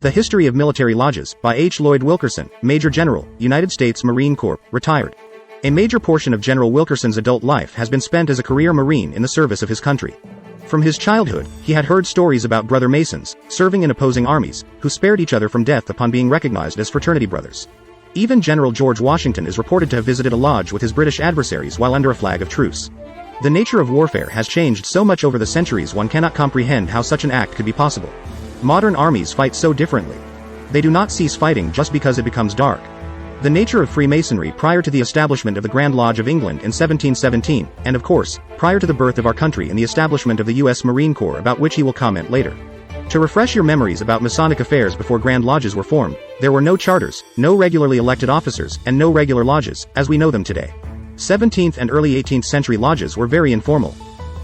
The History of Military Lodges, by LLoyd Wilkerson, Major General, United States Marine Corp, retired. A major portion of General Wilkerson's adult life has been spent as a career Marine in the service of his country. From his childhood, he had heard stories about brother Masons, serving in opposing armies, who spared each other from death upon being recognized as fraternity brothers. Even General George Washington is reported to have visited a lodge with his British adversaries while under a flag of truce. The nature of warfare has changed so much over the centuries one cannot comprehend how such an act could be possible. Modern armies fight so differently. They do not cease fighting just because it becomes dark. The nature of Freemasonry prior to the establishment of the Grand Lodge of England in 1717, and of course, prior to the birth of our country and the establishment of the U.S. Marine Corps, about which he will comment later. To refresh your memories about Masonic affairs before Grand Lodges were formed, there were no charters, no regularly elected officers, and no regular lodges, as we know them today. 17th and early 18th century lodges were very informal.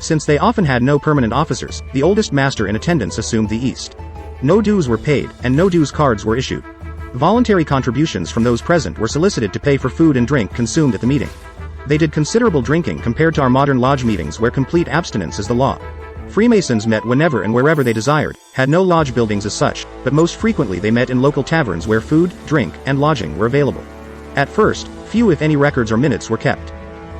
Since they often had no permanent officers, the oldest master in attendance assumed the East. No dues were paid, and no dues cards were issued. Voluntary contributions from those present were solicited to pay for food and drink consumed at the meeting. They did considerable drinking compared to our modern lodge meetings where complete abstinence is the law. Freemasons met whenever and wherever they desired, had no lodge buildings as such, but most frequently they met in local taverns where food, drink, and lodging were available. At first, few if any records or minutes were kept.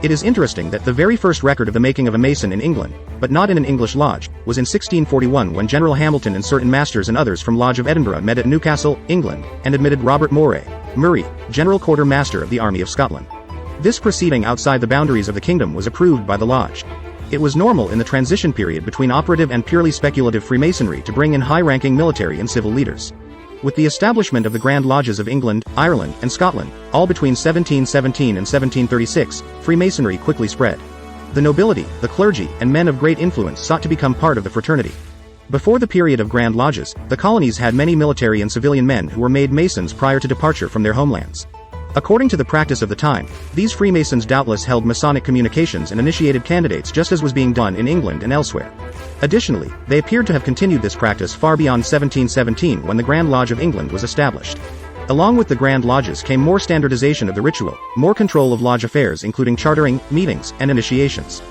It is interesting that the very first record of the making of a Mason in England, but not in an English lodge, was in 1641 when General Hamilton and certain masters and others from Lodge of Edinburgh met at Newcastle, England, and admitted Robert Murray, General Quarter Master of the Army of Scotland. This proceeding outside the boundaries of the kingdom was approved by the lodge. It was normal in the transition period between operative and purely speculative Freemasonry to bring in high-ranking military and civil leaders. With the establishment of the Grand Lodges of England, Ireland, and Scotland, all between 1717 and 1736, Freemasonry quickly spread. The nobility, the clergy, and men of great influence sought to become part of the fraternity. Before the period of Grand Lodges, the colonies had many military and civilian men who were made Masons prior to departure from their homelands. According to the practice of the time, these Freemasons doubtless held Masonic communications and initiated candidates just as was being done in England and elsewhere. Additionally, they appeared to have continued this practice far beyond 1717 when the Grand Lodge of England was established. Along with the Grand Lodges came more standardization of the ritual, more control of lodge affairs including chartering, meetings, and initiations.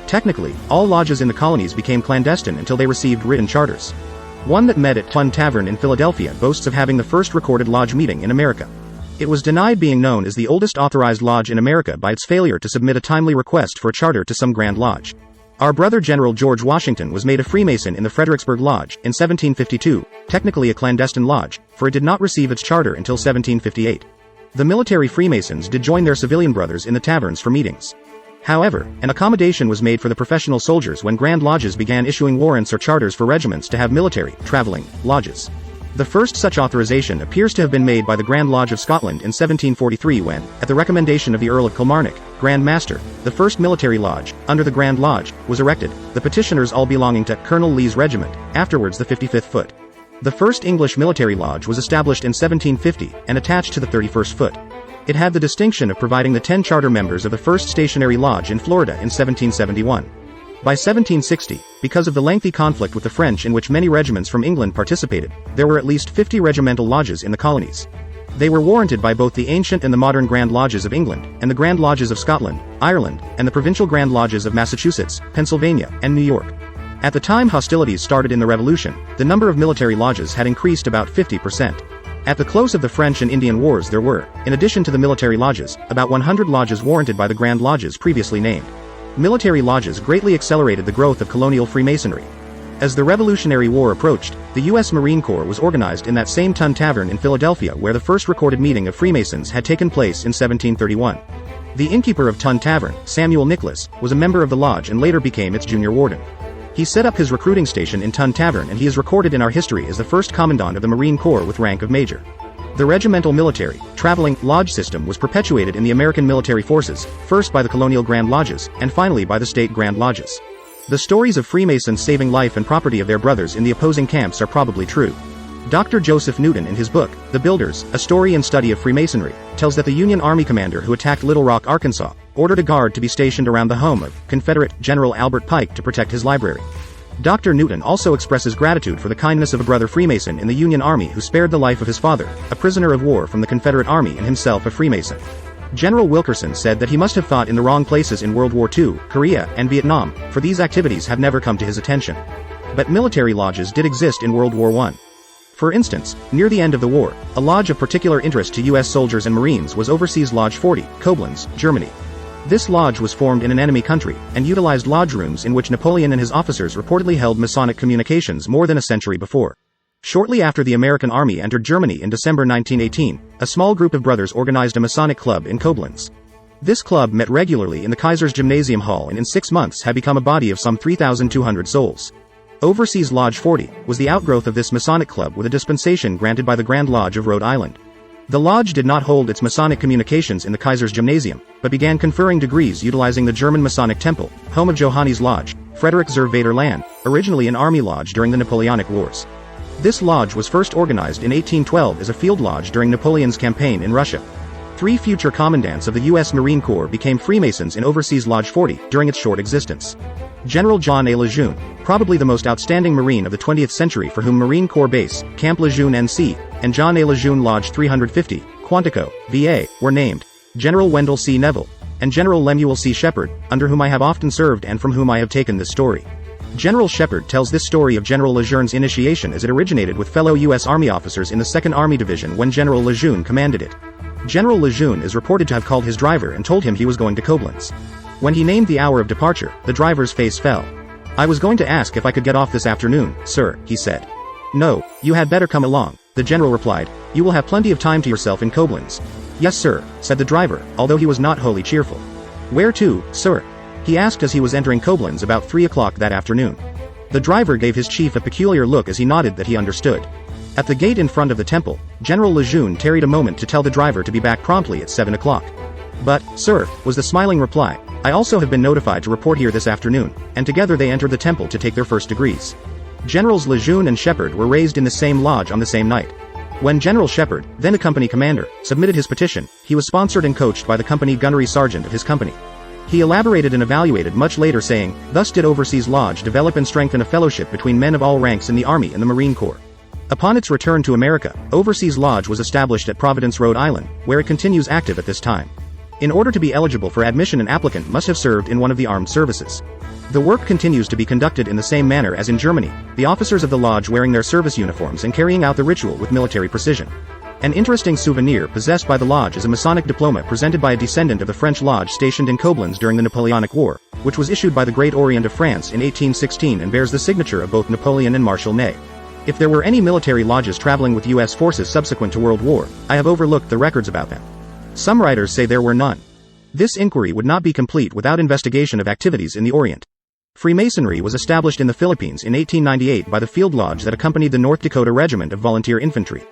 Technically, all lodges in the colonies became clandestine until they received written charters. One that met at Tun Tavern in Philadelphia boasts of having the first recorded lodge meeting in America. It was denied being known as the oldest authorized lodge in America by its failure to submit a timely request for a charter to some Grand Lodge. Our brother General George Washington was made a Freemason in the Fredericksburg Lodge in 1752, technically a clandestine lodge, for it did not receive its charter until 1758. The military Freemasons did join their civilian brothers in the taverns for meetings. However, an accommodation was made for the professional soldiers when Grand Lodges began issuing warrants or charters for regiments to have military, traveling, lodges. The first such authorization appears to have been made by the Grand Lodge of Scotland in 1743 when, at the recommendation of the Earl of Kilmarnock, Grand Master, the first military lodge, under the Grand Lodge, was erected, the petitioners all belonging to Colonel Lee's regiment, afterwards the 55th Foot. The first English military lodge was established in 1750 and attached to the 31st Foot. It had the distinction of providing the 10 charter members of the first stationary lodge in Florida in 1771. By 1760, because of the lengthy conflict with the French in which many regiments from England participated, there were at least 50 regimental lodges in the colonies. They were warranted by both the ancient and the modern Grand Lodges of England, and the Grand Lodges of Scotland, Ireland, and the provincial Grand Lodges of Massachusetts, Pennsylvania, and New York. At the time hostilities started in the Revolution, the number of military lodges had increased about 50%. At the close of the French and Indian Wars there were, in addition to the military lodges, about 100 lodges warranted by the Grand Lodges previously named. Military lodges greatly accelerated the growth of colonial Freemasonry. As the Revolutionary War approached, the U.S. Marine Corps was organized in that same Tun Tavern in Philadelphia where the first recorded meeting of Freemasons had taken place in 1731. The innkeeper of Tun Tavern, Samuel Nicholas, was a member of the lodge and later became its junior warden. He set up his recruiting station in Tun Tavern and he is recorded in our history as the first commandant of the Marine Corps with rank of major. The regimental military, traveling, lodge system was perpetuated in the American military forces, first by the colonial Grand Lodges, and finally by the state Grand Lodges. The stories of Freemasons saving life and property of their brothers in the opposing camps are probably true. Dr. Joseph Newton in his book, The Builders, A Story and Study of Freemasonry, tells that the Union Army commander who attacked Little Rock, Arkansas, ordered a guard to be stationed around the home of Confederate General Albert Pike to protect his library. Dr. Newton also expresses gratitude for the kindness of a brother Freemason in the Union Army who spared the life of his father, a prisoner of war from the Confederate Army and himself a Freemason. General Wilkerson said that he must have fought in the wrong places in World War II, Korea, and Vietnam, for these activities have never come to his attention. But military lodges did exist in World War I. For instance, near the end of the war, a lodge of particular interest to U.S. soldiers and Marines was Overseas Lodge 40, Koblenz, Germany. This lodge was formed in an enemy country, and utilized lodge rooms in which Napoleon and his officers reportedly held Masonic communications more than a century before. Shortly after the American Army entered Germany in December 1918, a small group of brothers organized a Masonic club in Koblenz. This club met regularly in the Kaiser's Gymnasium Hall and in 6 months had become a body of some 3,200 souls. Overseas Lodge 40 was the outgrowth of this Masonic club with a dispensation granted by the Grand Lodge of Rhode Island. The lodge did not hold its Masonic communications in the Kaiser's Gymnasium, but began conferring degrees utilizing the German Masonic Temple, home of Johannes Lodge, Frederick zur Vaterland, originally an army lodge during the Napoleonic Wars. This lodge was first organized in 1812 as a field lodge during Napoleon's campaign in Russia. 3 future commandants of the U.S. Marine Corps became Freemasons in Overseas Lodge 40 during its short existence. General John A. Lejeune, probably the most outstanding Marine of the 20th century for whom Marine Corps Base, Camp Lejeune NC, and John A. Lejeune Lodge 350, Quantico, VA, were named, General Wendell C. Neville, and General Lemuel C. Shepard, under whom I have often served and from whom I have taken this story. General Shepard tells this story of General Lejeune's initiation as it originated with fellow U.S. Army officers in the 2nd Army Division when General Lejeune commanded it. General Lejeune is reported to have called his driver and told him he was going to Koblenz. When he named the hour of departure, the driver's face fell. "I was going to ask if I could get off this afternoon, sir," he said. "No, you had better come along," the general replied. "You will have plenty of time to yourself in Koblenz." "Yes, sir," said the driver, although he was not wholly cheerful. "Where to, sir?" he asked as he was entering Koblenz about 3 o'clock that afternoon. The driver gave his chief a peculiar look as he nodded that he understood. At the gate in front of the temple, General Lejeune tarried a moment to tell the driver to be back promptly at 7 o'clock. "But, sir," was the smiling reply, "I also have been notified to report here this afternoon," and together they entered the temple to take their first degrees. Generals Lejeune and Shepard were raised in the same lodge on the same night. When General Shepard, then a company commander, submitted his petition, he was sponsored and coached by the company gunnery sergeant of his company. He elaborated and evaluated much later saying, "Thus did Overseas Lodge develop and strengthen a fellowship between men of all ranks in the Army and the Marine Corps." Upon its return to America, Overseas Lodge was established at Providence, Rhode Island, where it continues active at this time. In order to be eligible for admission, an applicant must have served in one of the armed services. The work continues to be conducted in the same manner as in Germany, the officers of the lodge wearing their service uniforms and carrying out the ritual with military precision. An interesting souvenir possessed by the lodge is a Masonic diploma presented by a descendant of the French lodge stationed in Koblenz during the Napoleonic War, which was issued by the Great Orient of France in 1816 and bears the signature of both Napoleon and Marshal Ney. If there were any military lodges traveling with U.S. forces subsequent to World War, I have overlooked the records about them. Some writers say there were none. This inquiry would not be complete without investigation of activities in the Orient. Freemasonry was established in the Philippines in 1898 by the field lodge that accompanied the North Dakota Regiment of Volunteer Infantry.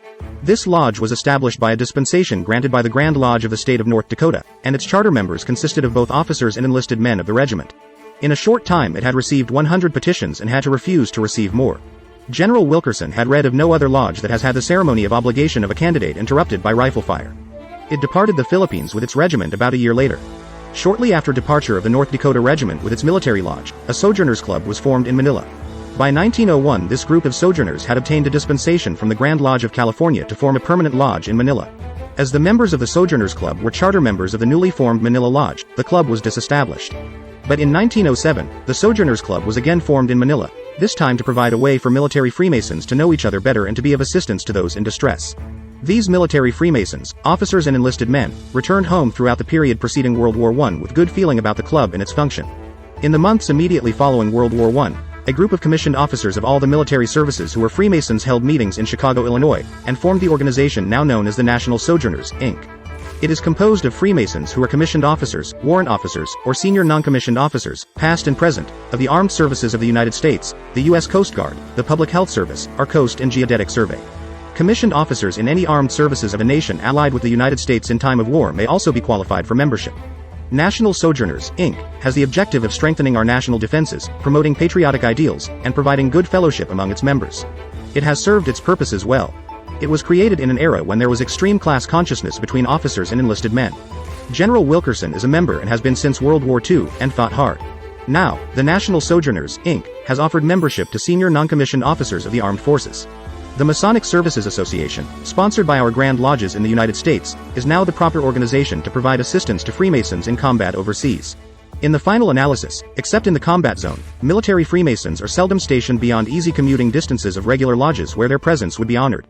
This lodge was established by a dispensation granted by the Grand Lodge of the state of North Dakota, and its charter members consisted of both officers and enlisted men of the regiment. In a short time it had received 100 petitions and had to refuse to receive more. General Wilkerson had read of no other lodge that has had the ceremony of obligation of a candidate interrupted by rifle fire. It departed the Philippines with its regiment about a year later. Shortly after departure of the North Dakota Regiment with its military lodge, a Sojourners Club was formed in Manila. By 1901 this group of Sojourners had obtained a dispensation from the Grand Lodge of California to form a permanent lodge in Manila. As the members of the Sojourners Club were charter members of the newly formed Manila Lodge, the club was disestablished. But in 1907, the Sojourners Club was again formed in Manila, this time to provide a way for military Freemasons to know each other better and to be of assistance to those in distress. These military Freemasons, officers and enlisted men, returned home throughout the period preceding World War I with good feeling about the club and its function. In the months immediately following World War I, a group of commissioned officers of all the military services who were Freemasons held meetings in Chicago, Illinois, and formed the organization now known as the National Sojourners, Inc. It is composed of Freemasons who are commissioned officers, warrant officers, or senior non-commissioned officers, past and present, of the Armed Services of the United States, the U.S. Coast Guard, the Public Health Service, our Coast and Geodetic Survey. Commissioned officers in any armed services of a nation allied with the United States in time of war may also be qualified for membership. National Sojourners, Inc. has the objective of strengthening our national defenses, promoting patriotic ideals, and providing good fellowship among its members. It has served its purposes well. It was created in an era when there was extreme class consciousness between officers and enlisted men. General Wilkerson is a member and has been since World War II, and fought hard. Now, the National Sojourners, Inc. has offered membership to senior non-commissioned officers of the armed forces. The Masonic Services Association, sponsored by our Grand Lodges in the United States, is now the proper organization to provide assistance to Freemasons in combat overseas. In the final analysis, except in the combat zone, military Freemasons are seldom stationed beyond easy commuting distances of regular lodges where their presence would be honored.